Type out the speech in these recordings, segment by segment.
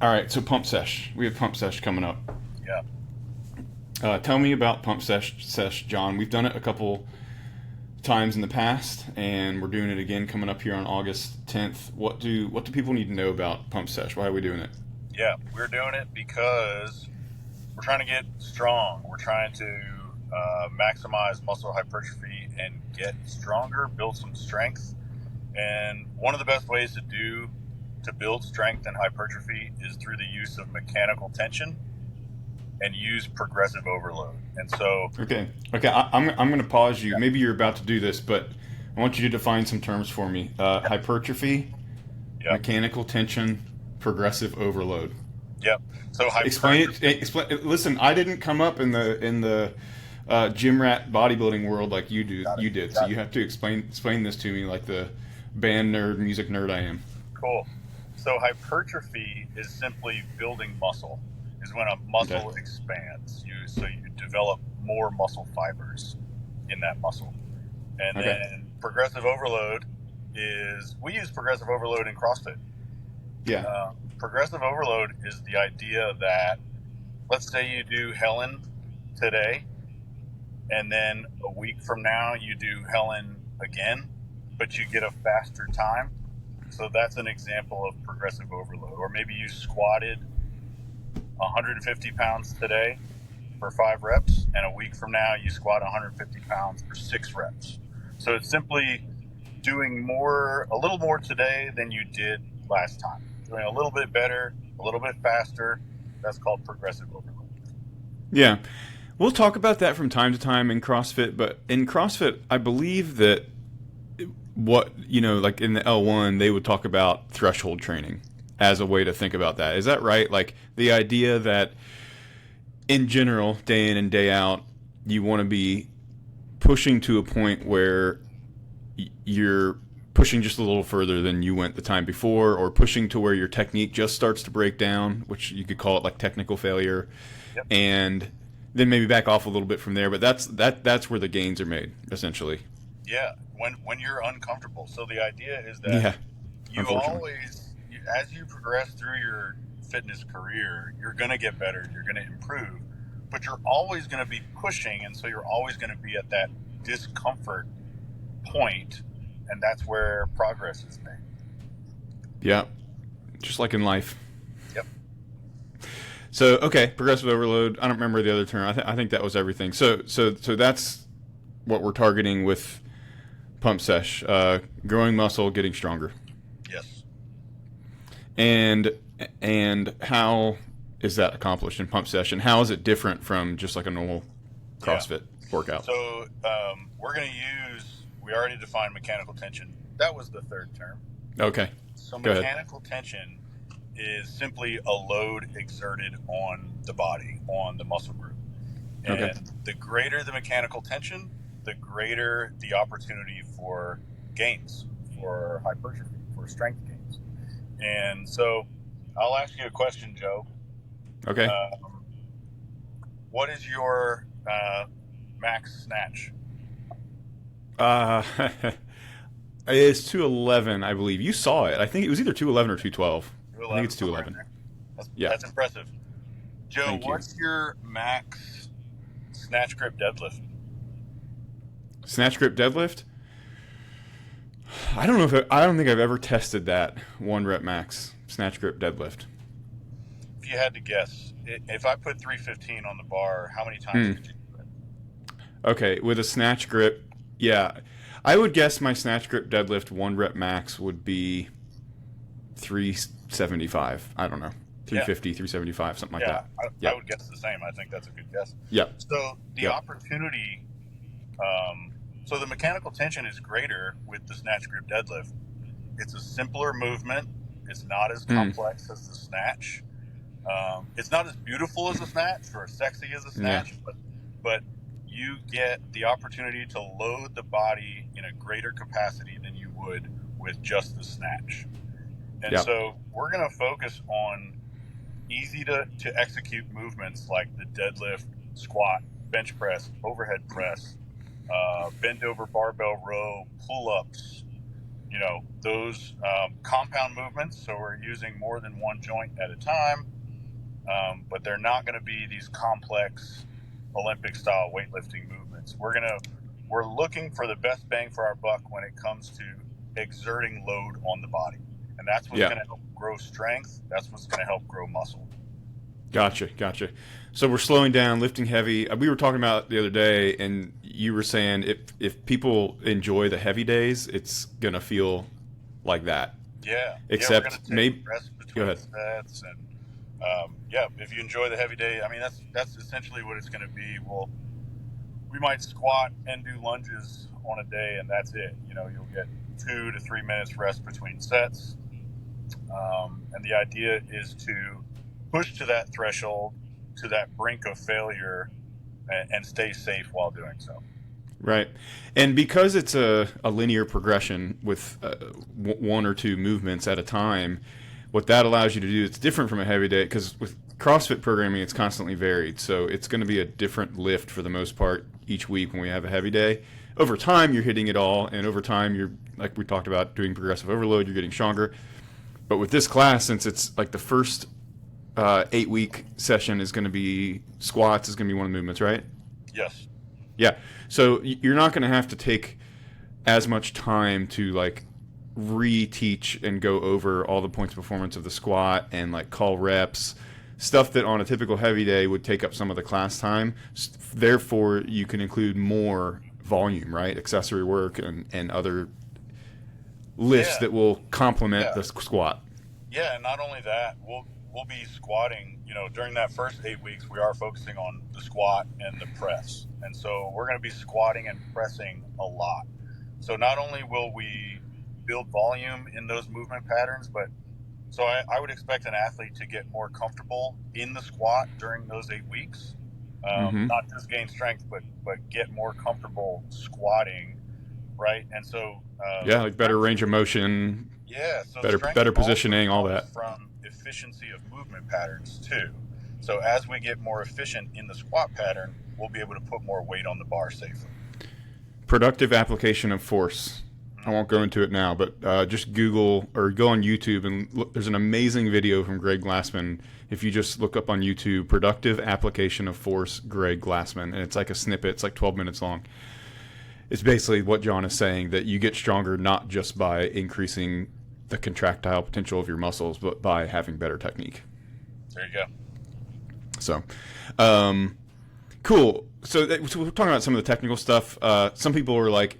All right, so pump sesh. We have pump sesh coming up. Yeah. Tell me about pump sesh, John. We've done it a couple times in the past, and we're doing it again coming up here on August 10th. What do people need to know about pump sesh? Why are we doing it? Yeah. We're doing it because we're trying to get strong. We're trying to maximize muscle hypertrophy and get stronger, build some strength. And one of the best ways to build strength and hypertrophy is through the use of mechanical tension and use progressive overload. And so, Okay. Okay. I'm going to pause you. yeah, Maybe you're about to do this, but I want you to define some terms for me. Hypertrophy, yeah, mechanical tension, progressive overload. yeah. So Explain it. hypertrophy, Explain. Listen, I didn't come up in the gym rat bodybuilding world like you do. got it, You did, so got you it. have to explain this to me like the band nerd, music nerd I am. Cool. So hypertrophy is simply building muscle. Is when a Okay. muscle expands. You develop more muscle fibers in that muscle. And Okay. then progressive overload is we use progressive overload in CrossFit. Yeah. Progressive overload is the idea that let's say you do Helen today, and then a week from now you do Helen again, but you get a faster time. So that's an example of progressive overload. Or maybe you squatted 150 pounds today for 5 reps, and a week from now you squat 150 pounds for 6 reps. So it's simply doing a little more today than you did last time. Doing a little bit better, a little bit faster. That's called progressive overload. Yeah. We'll talk about that from time to time in CrossFit, but in CrossFit, I believe that like in the L1, they would talk about threshold training as a way to think about that. Is that right? Like the idea that in general, day in and day out, you want to be pushing to a point where you're pushing just a little further than you went the time before, or pushing to where your technique just starts to break down, which you could call it like technical failure, Yep. and then maybe back off a little bit from there. But that's where the gains are made, essentially. Yeah. When you're uncomfortable. So the idea is that Yeah, unfortunately. as you progress through your fitness career, you're going to get better, you're going to improve, but you're always going to be pushing. And so you're always going to be at that discomfort point, and that's where progress is made. Yeah, just like in life. Yep. So okay, progressive overload. I don't remember the other term. I think that was everything. So that's what we're targeting with pump sesh. Growing muscle, getting stronger. Yes. And how is that accomplished in pump session? How is it different from just like a normal Yeah. CrossFit workout? So we're going to use, we already defined mechanical tension. That was the third term. Okay, So go ahead. mechanical tension is simply a load exerted on the body, on the muscle group. Okay, And the greater the mechanical tension, the greater the opportunity for gains, for hypertrophy, for strength gains. And so I'll ask you a question, Joe. okay. Um, what is your max snatch? Uh, it's 211, I believe. You saw it. I think it was either 211 or 212. I think 211, it's somewhere in 211. there. Yeah, That's impressive. Joe, thank you. what's your max snatch grip deadlift? Snatch grip deadlift. I don't think I've ever tested that one rep max snatch grip deadlift. If you had to guess, if I put 315 on the bar, how many times Hmm. could you do it? Okay, with a snatch grip, yeah, I would guess my snatch grip deadlift one rep max would be 375. I don't know, Yeah, 350, 375, something like yeah, that. I Yep, would guess the same. I think that's a good guess. yep, So the yep. opportunity, um, so the mechanical tension is greater with the snatch grip deadlift. It's a simpler movement. It's not as Hmm. complex as the snatch. It's not as beautiful as a snatch or as sexy as a Yeah, snatch, but you get the opportunity to load the body in a greater capacity than you would with just the snatch. And yep. so we're going to focus on easy to execute movements like the deadlift, squat, bench press, overhead press, bend over barbell row, pull ups, those compound movements. So we're using more than one joint at a time, but they're not going to be these complex Olympic style weightlifting movements. We're looking for the best bang for our buck when it comes to exerting load on the body, and that's what's going to help grow strength. That's what's going to help grow muscle. Gotcha. So we're slowing down, lifting heavy. We were talking about the other day, and you were saying if people enjoy the heavy days, it's gonna feel like that. Yeah. Except we're gonna take maybe. rest Go between ahead. sets, and if you enjoy the heavy day, I mean that's essentially what it's going to be. We might squat and do lunges on a day, and that's it. You'll get 2 to 3 minutes rest between sets, and the idea is to push to that threshold, to that brink of failure, and stay safe while doing so. Right. And because it's a linear progression with one or two movements at a time, what that allows you to do, it's different from a heavy day, because with CrossFit programming, it's constantly varied. So it's going to be a different lift for the most part each week when we have a heavy day. Over time, you're hitting it all. And over time, you're, like we talked about, doing progressive overload, you're getting stronger. But with this class, since it's like the first 8-week session is going to be squats, is going to be one of the movements, right? Yes. Yeah. So you're not going to have to take as much time to like reteach and go over all the points of performance of the squat and like call reps, stuff that on a typical heavy day would take up some of the class time. Therefore, you can include more volume, right? Accessory work and other lifts that will complement the squat. Yeah, and not only that, we'll be squatting. During that first 8 weeks, we are focusing on the squat and the press, and so we're going to be squatting and pressing a lot. So not only will we build volume in those movement patterns, but so I would expect an athlete to get more comfortable in the squat during those 8 weeks, not just gain strength, but get more comfortable squatting, right? And so like better range of motion. Yeah, so better positioning, all that. From efficiency of movement patterns too. So as we get more efficient in the squat pattern, we'll be able to put more weight on the bar safely. Productive application of force. I won't go into it now, but just Google or go on YouTube and look. There's an amazing video from Greg Glassman. If you just look up on YouTube, productive application of force, Greg Glassman, and it's like a snippet. It's like 12 minutes long. It's basically what John is saying, that you get stronger not just by increasing the contractile potential of your muscles, but by having better technique. There you go. So, cool. So we're talking about some of the technical stuff. Some people are like,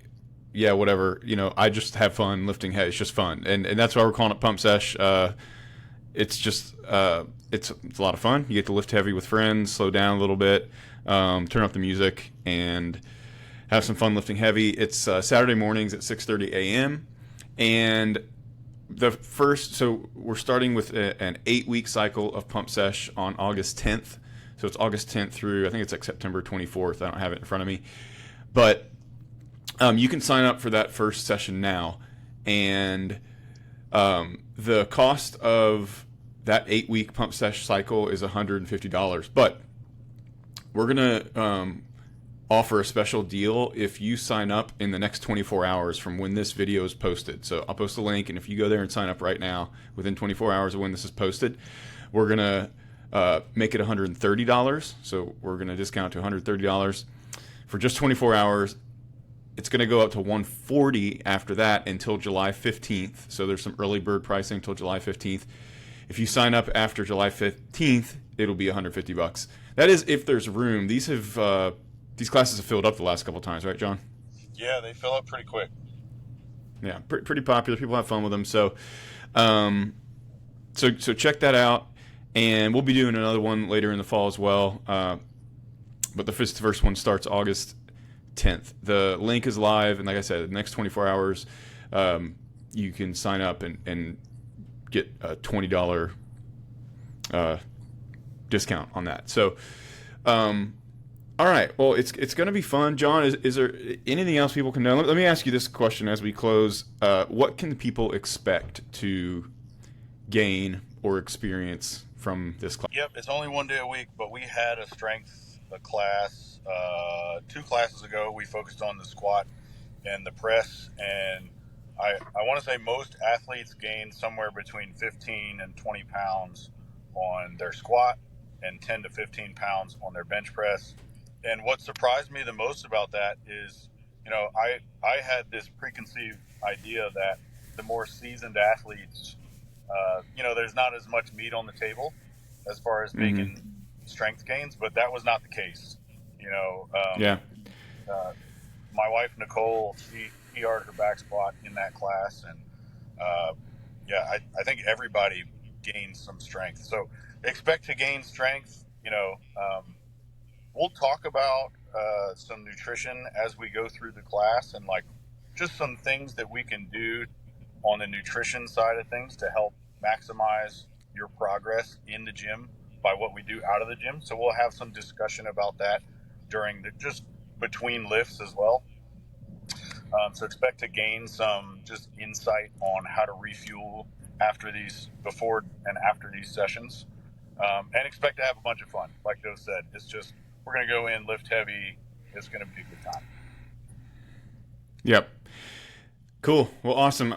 yeah, whatever, I just have fun lifting heavy. It's just fun. And that's why we're calling it Pump Sesh. It's just, it's a lot of fun. You get to lift heavy with friends, slow down a little bit, turn up the music, and have some fun lifting heavy. It's Saturday mornings at 6:30 a.m. And so we're starting with an 8-week cycle of Pump Sesh on August 10th. So it's August 10th through, I think it's like September 24th. I don't have it in front of me. But you can sign up for that first session now. And the cost of that 8-week Pump Sesh cycle is $150. But we're going to offer a special deal if you sign up in the next 24 hours from when this video is posted. So I'll post a link, and if you go there and sign up right now within 24 hours of when this is posted, we're going to make it $130. So we're going to discount to $130 for just 24 hours. It's going to go up to $140 after that until July 15th. So there's some early bird pricing until July 15th. If you sign up after July 15th, it'll be $150. That is if there's room. These classes have filled up the last couple of times, right, John? Yeah, they fill up pretty quick. Yeah, pretty popular. People have fun with them. So, so check that out, and we'll be doing another one later in the fall as well. But the first one starts August 10th. The link is live, and like I said, the next 24 hours, you can sign up and get a $20 discount on that. So, all right. Well, it's going to be fun. John, is there anything else people can know? Let me ask you this question as we close. What can people expect to gain or experience from this class? Yep, it's only 1 day a week, but we had a class 2 classes ago. We focused on the squat and the press, and I want to say most athletes gain somewhere between 15 and 20 pounds on their squat and 10 to 15 pounds on their bench press. And what surprised me the most about that is, I had this preconceived idea that the more seasoned athletes, there's not as much meat on the table as far as Mm-hmm. making strength gains, but that was not the case. Yeah. Uh, my wife Nicole, she PR'd her back squat in that class, and I think everybody gains some strength. So expect to gain strength. We'll talk about some nutrition as we go through the class, and like just some things that we can do on the nutrition side of things to help maximize your progress in the gym by what we do out of the gym. So we'll have some discussion about that during just between lifts as well. So expect to gain some just insight on how to refuel before and after these sessions, and expect to have a bunch of fun. Like Joe said, it's just we're going to go in, lift heavy. It's going to be a good time. Yep. Cool. Well, awesome.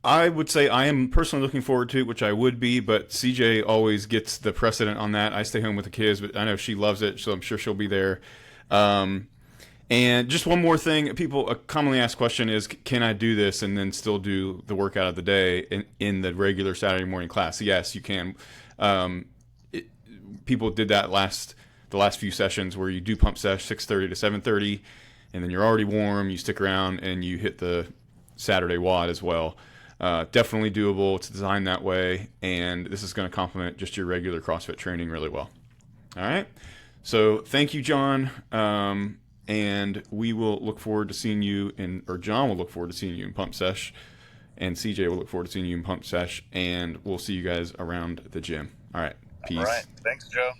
I would say I am personally looking forward to it, which I would be, but CJ always gets the precedent on that. I stay home with the kids, but I know she loves it, so I'm sure she'll be there. And just one more thing, people, a commonly asked question is, can I do this and then still do the workout of the day in the regular Saturday morning class? Yes, you can. People did that the last few sessions where you do pump sesh 6:30 to 7:30, and then you're already warm, you stick around, and you hit the Saturday WOD as well. Definitely doable. It's designed that way, and this is going to complement just your regular CrossFit training really well. All right. So thank you, John. And we will look forward to seeing you John will look forward to seeing you in Pump Sesh, and CJ will look forward to seeing you in Pump Sesh, and we'll see you guys around the gym. All right. Peace. All right. Thanks, Joe.